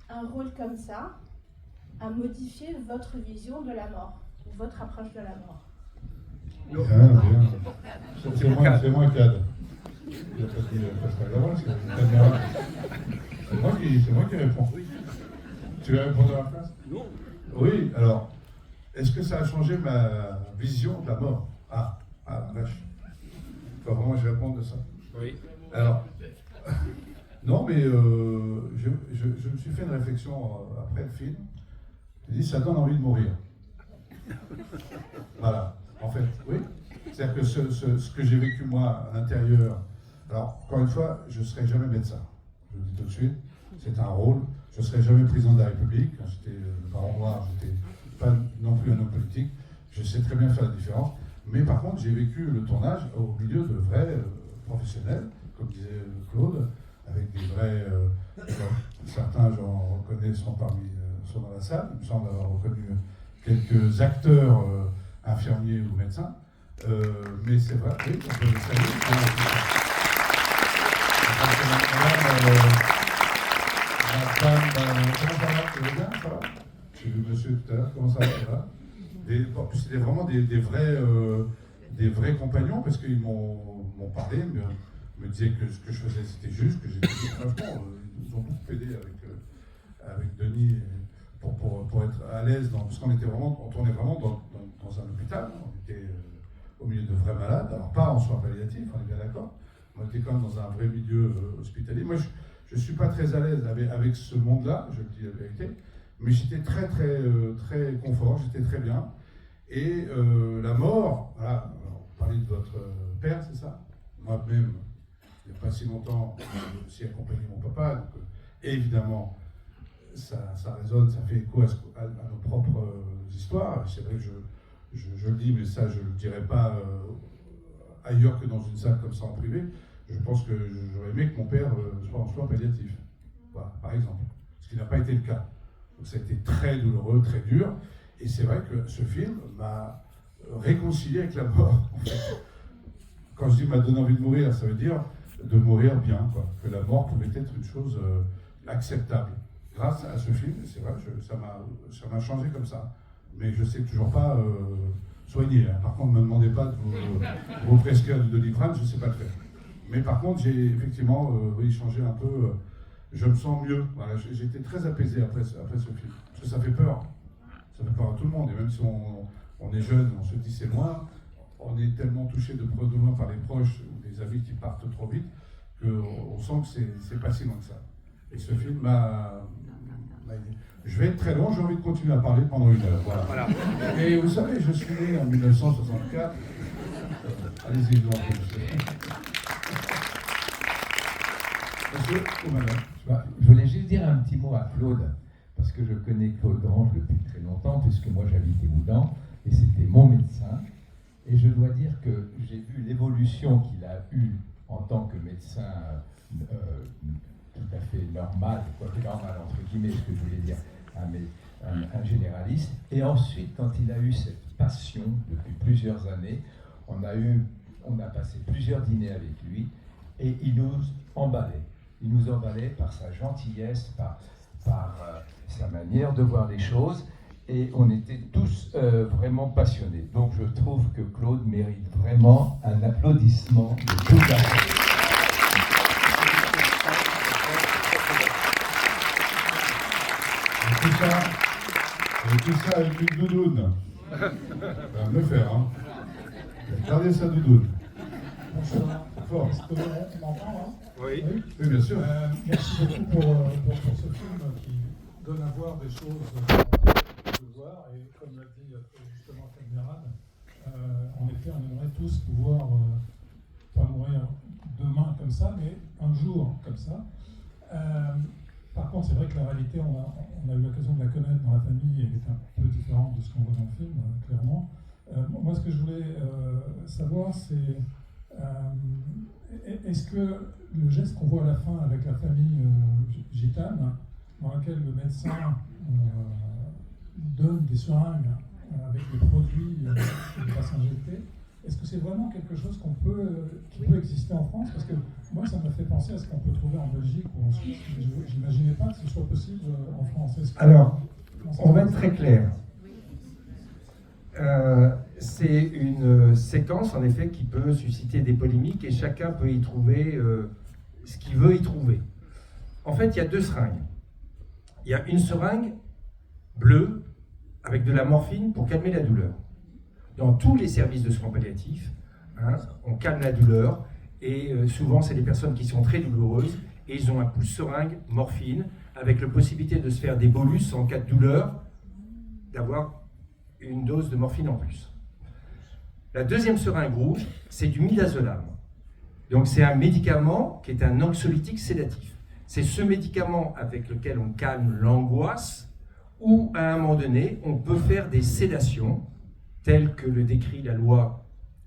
un rôle comme ça a modifié votre vision de la mort, ou votre approche de la mort? Bien. C'est moi cadre. Il a pas dit Pascal Laval, c'est la caméra. C'est moi qui réponds. Tu veux répondre à la place? Non. Oui, alors, est-ce que ça a changé ma vision de la mort? Ah, la vache. Faut vraiment que je réponde de ça. Oui. Alors, non, mais je me suis fait une réflexion après le film. J'ai dit, ça donne envie de mourir. Voilà, en fait, oui. C'est-à-dire que ce que j'ai vécu moi à l'intérieur, alors encore une fois, je ne serai jamais médecin. Je le dis tout de suite, c'est un rôle. Je ne serai jamais président de la République. Quand j'étais le baron noir, je n'étais pas non plus un homme politique. Je sais très bien faire la différence. Mais par contre, j'ai vécu le tournage au milieu de vrais professionnels, comme disait Claude, avec des vrais. Certains, j'en reconnais, sont dans la salle. Il me semble avoir reconnu quelques acteurs infirmiers ou médecins. Mais c'est vrai, oui, on peut le saluer. Madame, comment ça va? Tu vas bien? Ça va? J'ai vu monsieur tout à l'heure, comment ça va? C'était vraiment des vrais compagnons parce qu'ils m'ont parlé, me disaient que ce que je faisais c'était juste, que j'étais franchement, ils nous ont beaucoup aidé avec Denis pour être à l'aise, parce qu'on tournait vraiment dans un hôpital, on était au milieu de vrais malades, alors pas en soins palliatifs, on est bien d'accord, on était quand même dans un vrai milieu hospitalier. Moi je ne suis pas très à l'aise avec ce monde-là, je le dis la vérité, mais j'étais très confort, j'étais très bien. Et la mort, voilà, on parlait de votre père, c'est ça? Moi-même, il n'y a pas si longtemps, j'ai aussi accompagné mon papa, donc évidemment, ça résonne, ça fait écho à nos propres histoires. C'est vrai que je le dis, mais ça, je ne le dirai pas ailleurs que dans une salle comme ça en privé. Je pense que j'aurais aimé que mon père soit en soins palliatifs, voilà, par exemple, ce qui n'a pas été le cas. Donc ça a été très douloureux, très dur, et c'est vrai que ce film m'a réconcilié avec la mort, en fait. Quand je dis m'a donné envie de mourir, ça veut dire de mourir bien, quoi. Que la mort pouvait être une chose acceptable. Grâce à ce film, c'est vrai, ça m'a changé comme ça. Mais je ne sais toujours pas soigner. Hein. Par contre, ne me demandez pas de vos prescrire du Doliprane, je ne sais pas le faire. Mais par contre, j'ai effectivement changé un peu. Je me sens mieux. Voilà, j'étais très apaisé après ce film. Parce que ça fait peur. Ça fait peur à tout le monde. Et même si on est jeune, on se dit c'est loin, on est tellement touché de près ou de loin par les proches ou les amis qui partent trop vite qu'on sent que c'est pas si loin que ça. Et ce film m'a aidé. Je vais être très long, j'ai envie de continuer à parler pendant 1 heure. Voilà. Et vous savez, je suis né en 1964. Allez-y, je vous en prie. Monsieur ou madame? Je voulais juste dire un petit mot à Claude, parce que je connais Claude Grange depuis très longtemps, puisque moi j'habitais Moudon, et c'était mon médecin. Et je dois dire que j'ai vu l'évolution qu'il a eue en tant que médecin tout à fait normal, quoi que normal entre guillemets, ce que je voulais dire, un généraliste. Et ensuite, quand il a eu cette passion depuis plusieurs années, on a passé plusieurs dîners avec lui, et il nous emballait. Il nous emballait par sa gentillesse, par sa manière de voir les choses, et on était tous vraiment passionnés. Donc je trouve que Claude mérite vraiment un applaudissement de tout la salle. Et tout ça avec une doudoune. Ça va me le faire, hein. Gardez sa doudoune. Bonsoir. Fort. Est-ce qu'on m'entend, hein? Oui, bien sûr. Merci beaucoup pour ce film qui donne à voir des choses de voir. Et comme l'a dit justement Cameron, en effet, on aimerait tous pouvoir pas mourir demain comme ça, mais un jour comme ça. Par contre, c'est vrai que la réalité, on a eu l'occasion de la connaître dans la famille, et elle est un peu différente de ce qu'on voit dans le film, clairement. Moi, ce que je voulais savoir, c'est est-ce que le geste qu'on voit à la fin avec la famille gitane, dans laquelle le médecin donne des seringues avec des produits qui va s'injecter, est-ce que c'est vraiment quelque chose qui peut exister en France? Parce que moi, ça m'a fait penser à ce qu'on peut trouver en Belgique ou en Suisse. Je n'imaginais pas que ce soit possible en France. Alors, on va être très clair. C'est une séquence, en effet, qui peut susciter des polémiques et chacun peut y trouver ce qu'il veut y trouver. En fait, il y a 2 seringues. Il y a une seringue bleue avec de la morphine pour calmer la douleur. Dans tous les services de soins palliatifs, on calme la douleur et souvent, c'est des personnes qui sont très douloureuses et ils ont un pouce-seringue morphine avec la possibilité de se faire des bolus en cas de douleur, d'avoir une dose de morphine en plus. La deuxième seringue rouge, c'est du midazolam. Donc c'est un médicament qui est un anxiolytique sédatif. C'est ce médicament avec lequel on calme l'angoisse ou à un moment donné, on peut faire des sédations telles que le décrit la loi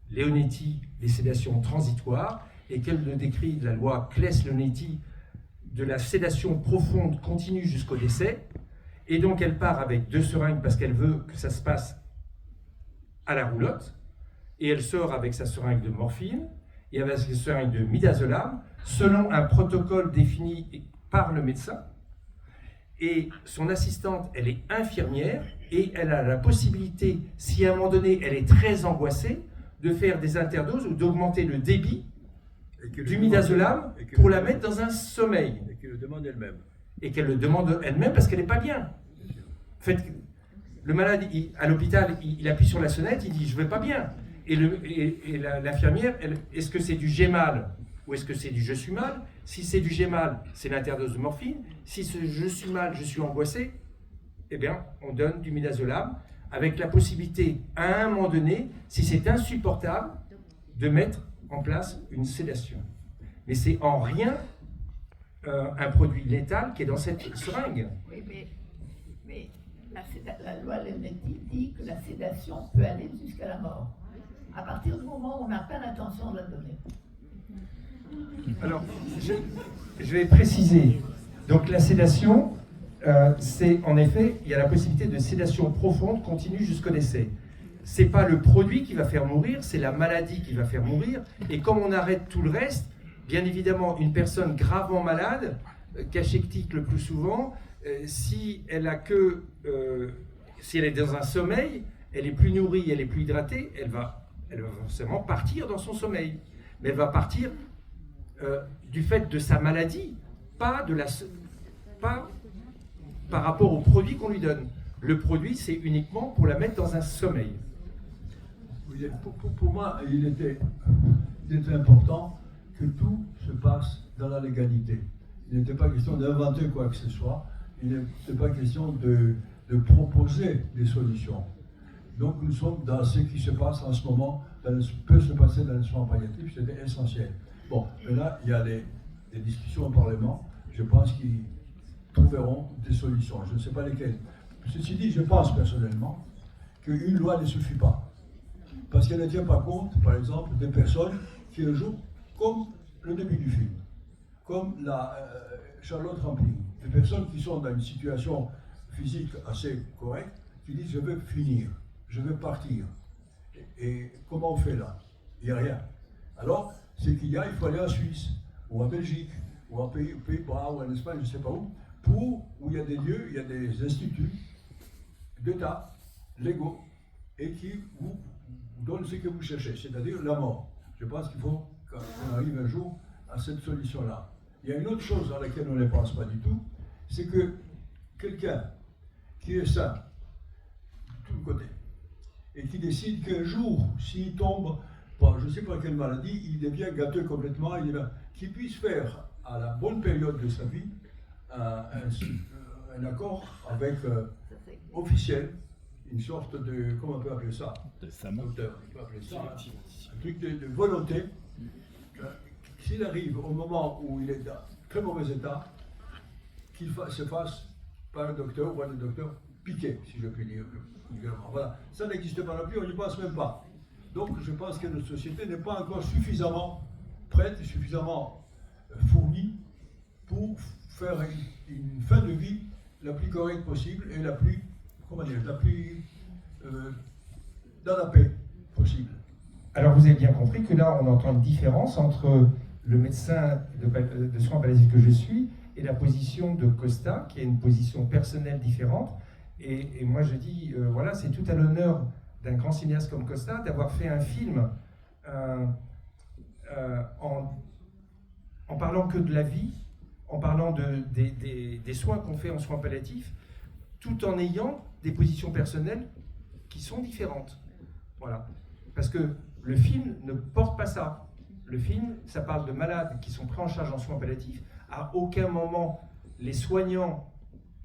Leonetti, les sédations transitoires, et qu'elle le décrit la loi Claes-Leonetti de la sédation profonde continue jusqu'au décès. Et donc elle part avec 2 seringues parce qu'elle veut que ça se passe à la roulotte, et elle sort avec sa seringue de morphine et avec sa seringue de midazolam selon un protocole défini par le médecin. Et son assistante, elle est infirmière et elle a la possibilité, si à un moment donné elle est très angoissée, de faire des interdoses ou d'augmenter le débit du midazolam pour la mettre dans un sommeil. Et qu'elle le demande elle-même. Et qu'elle le demande elle-même parce qu'elle n'est pas bien. En fait, le malade, à l'hôpital, il appuie sur la sonnette, il dit « je ne vais pas bien ». Et l'infirmière, est-ce que c'est du j'ai mal ou est-ce que c'est du je suis mal? Si c'est du j'ai mal, c'est l'interdose de morphine. Si c'est je suis mal, je suis angoissé, eh bien, on donne du midazolam avec la possibilité, à un moment donné, si c'est insupportable, de mettre en place une sédation. Mais c'est en rien un produit létal qui est dans cette seringue. Oui, mais la loi Leonetti dit que la sédation peut aller jusqu'à la mort, à partir du moment où on n'a pas l'intention de la donner. Alors, je vais préciser. Donc la sédation, c'est en effet, il y a la possibilité de sédation profonde continue jusqu'au décès. C'est pas le produit qui va faire mourir, c'est la maladie qui va faire mourir. Et comme on arrête tout le reste, bien évidemment, une personne gravement malade, cachectique le plus souvent, si elle est dans un sommeil, elle est plus nourrie, elle est plus hydratée, elle va forcément partir dans son sommeil. Mais elle va partir du fait de sa maladie, pas par rapport au produit qu'on lui donne. Le produit, c'est uniquement pour la mettre dans un sommeil. Pour moi, il était important que tout se passe dans la légalité. Il n'était pas question d'inventer quoi que ce soit, il n'était pas question de proposer des solutions. Donc nous sommes dans ce qui se passe en ce moment, peut se passer dans les soins palliatifs, c'était essentiel. Bon, mais là, il y a des discussions au Parlement, je pense qu'ils trouveront des solutions, je ne sais pas lesquelles. Ceci dit, je pense personnellement qu'une loi ne suffit pas. Parce qu'elle ne tient pas compte, par exemple, des personnes qui le jouent comme le début du film, comme Charlotte Rampling, des personnes qui sont dans une situation physique assez correcte, qui disent « je veux finir, je veux partir ». Et comment on fait là? Il n'y a rien. Alors, c'est il faut aller en Suisse, ou en Belgique, ou en Pays-Bas, ou en Espagne, je ne sais pas où, où il y a des lieux, il y a des instituts d'État légaux, et qui vous donne ce que vous cherchez, c'est-à-dire la mort. Je pense qu'il faut qu'on arrive un jour à cette solution-là. Il y a une autre chose à laquelle on ne pense pas du tout, c'est que quelqu'un qui est sain, de tous côtés, et qui décide qu'un jour, s'il tombe, je ne sais pas quelle maladie, il devient gâteux complètement, qu'il puisse faire à la bonne période de sa vie un accord avec officiel, une sorte de, comment on peut appeler ça? Docteur, on peut appeler ça un truc de volonté. S'il arrive au moment où il est dans très mauvais état, qu'il se fasse par un docteur ou un docteur piqué, si je puis dire. Voilà. Ça n'existe pas non plus, on n'y pense même pas. Donc je pense que notre société n'est pas encore suffisamment prête, suffisamment fournie pour faire une fin de vie la plus correcte possible et la plus, comment dire, la plus dans la paix possible. Alors vous avez bien compris que là on entend une différence entre le médecin de soins palliatifs que je suis et la position de Costa, qui est une position personnelle différente. Et moi je dis, voilà, c'est tout à l'honneur d'un grand cinéaste comme Costa d'avoir fait un film en parlant que de la vie, en parlant des soins qu'on fait en soins palliatifs, tout en ayant des positions personnelles qui sont différentes. Voilà. Parce que le film ne porte pas ça. Le film, ça parle de malades qui sont pris en charge en soins palliatifs. À aucun moment, les soignants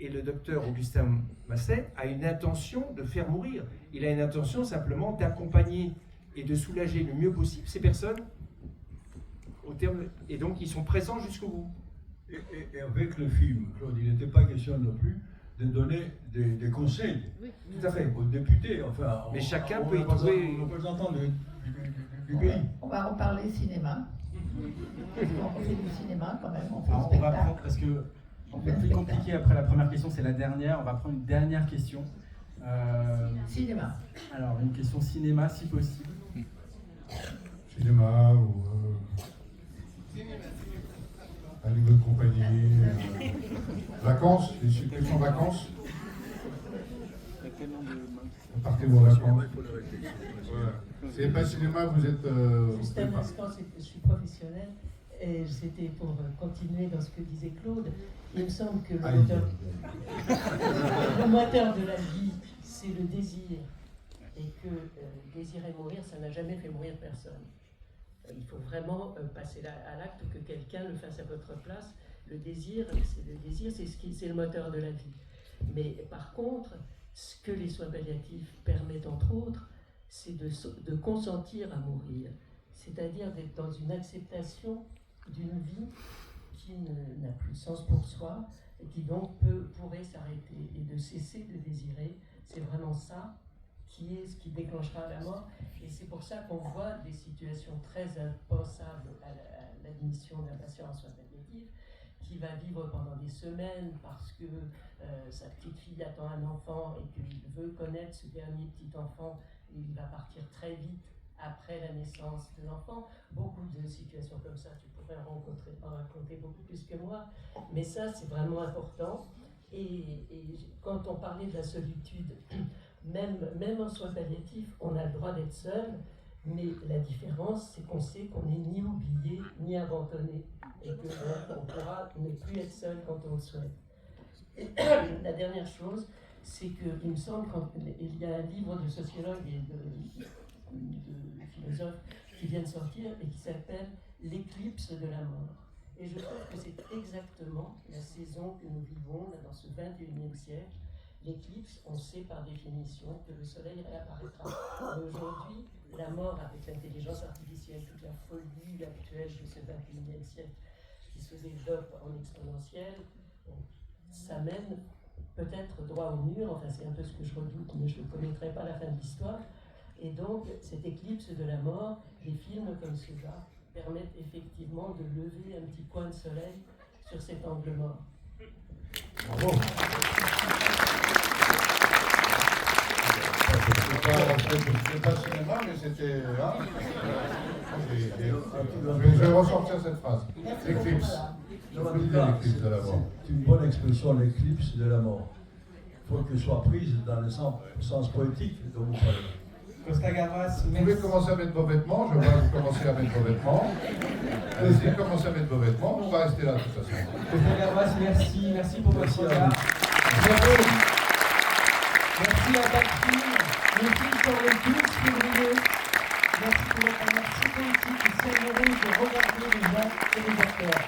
et le docteur Augustin Masset a une intention de faire mourir. Il a une intention simplement d'accompagner et de soulager le mieux possible ces personnes. Et donc, ils sont présents jusqu'au bout. Et avec le film, Claude, il n'était pas question non plus de donner des conseils tout à fait aux députés. Enfin, mais chacun peut y trouver... représentant du pays. On va reparler cinéma. On fait du cinéma quand même, on fait Alors, du on va spectacle. prendre, parce que c'est plus compliqué après la première question, c'est la dernière. On va prendre une dernière question. Cinéma. Alors, une question cinéma, si possible. Cinéma ou un niveau de compagnie. Vacances, des questions vacances. Partez-vous en vacances. C'est pas cinéma, vous êtes. Juste un instant, je suis professionnelle et c'était pour continuer dans ce que disait Claude. Il me semble que le moteur de la vie, c'est le désir. Et que désirer mourir, ça n'a jamais fait mourir personne. Il faut vraiment passer à l'acte ou que quelqu'un le fasse à votre place. Le désir, c'est le moteur de la vie. Mais par contre, ce que les soins palliatifs permettent entre autres, c'est de consentir à mourir, c'est-à-dire d'être dans une acceptation d'une vie qui n'a plus de sens pour soi et qui donc pourrait s'arrêter et de cesser de désirer. C'est vraiment ça qui est ce qui déclenchera la mort. Et c'est pour ça qu'on voit des situations très impensables à l'admission d'un patient en soins palliatifs qui va vivre pendant des semaines parce que sa petite fille attend un enfant et qu'il veut connaître ce dernier petit enfant et il va partir très vite après la naissance de l'enfant. Beaucoup de situations comme ça, tu pourrais en raconter beaucoup plus que moi, mais ça c'est vraiment important. Et quand on parlait de la solitude, même en soins palliatifs, on a le droit d'être seul, mais la différence c'est qu'on sait qu'on n'est ni oublié ni abandonné et qu'on pourra ne plus être seul quand on le souhaite. Et la dernière chose, c'est qu'il me semble qu'il y a un livre de sociologues et de philosophes qui vient de sortir et qui s'appelle « L'éclipse de la mort ». Et je trouve que c'est exactement la saison que nous vivons là, dans ce 21e siècle. L'éclipse, on sait par définition que le soleil réapparaîtra. Mais aujourd'hui, la mort avec l'intelligence artificielle, toute la folie actuelle de ce 21e siècle qui se développe en exponentiel, ça mène peut-être droit au mur, enfin c'est un peu ce que je redoute, mais je ne connaîtrai pas la fin de l'histoire. Et donc, cette éclipse de la mort, des films comme ceux-là permettent effectivement de lever un petit coin de soleil sur cet angle mort. Bravo. C'était pas le cinéma, mais c'était... je vais ressortir cette phrase. L'éclipse. L'éclipse de la mort. C'est une bonne expression, l'éclipse de la mort. Il faut qu'elle soit prise dans le sens poétique dont vous parlez. Costa Gavras, vous pouvez commencer à mettre vos vêtements, je vais commencer à mettre vos vêtements. Allez-y, commencez à mettre vos vêtements, on va rester là de toute façon. Costa Gavras, merci pour votre regard. Merci à Catherine, merci pour les 12 février. Merci pour votre manière si politique et savoureuse de regarder les gens et les acteurs.